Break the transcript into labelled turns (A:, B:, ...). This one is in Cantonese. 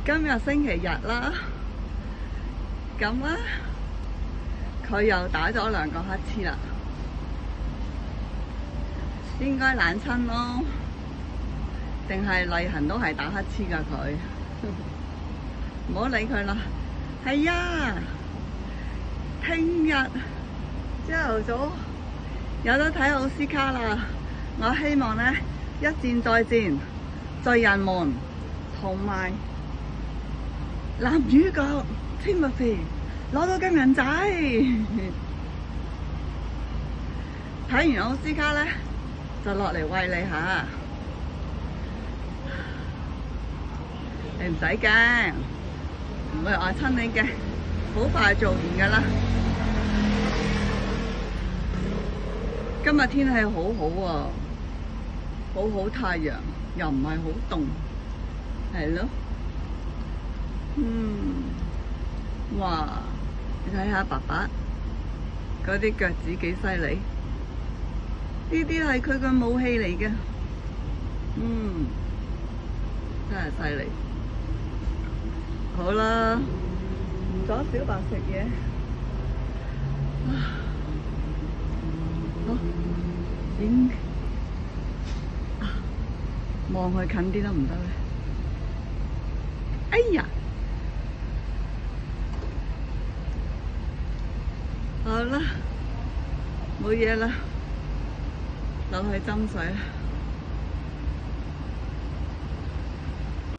A: 今日星期日啦，咁咧佢又打咗2個乞嗤啦，應該冷親咯，定係例行都係打乞嗤噶佢？唔好理佢啦。係啊，聽日朝頭早有得睇奧斯卡啦！我希望咧一戰再戰，罪人們同埋男主角 Timothy 攞到金人仔。睇完奧斯卡咧，就落嚟餵你下。你唔使驚，唔會餓親你嘅，好快做完噶啦。今日天氣好好喎，好好太陽，又唔係好凍，係咯。哇！你睇下爸爸嗰啲腳趾幾犀利，呢啲係佢嘅武器嚟嘅。真係犀利。好啦，唔阻小白食嘢。好，影望佢近啲得唔得咧？哎呀！好啦，冇嘢啦，落去斟水啦。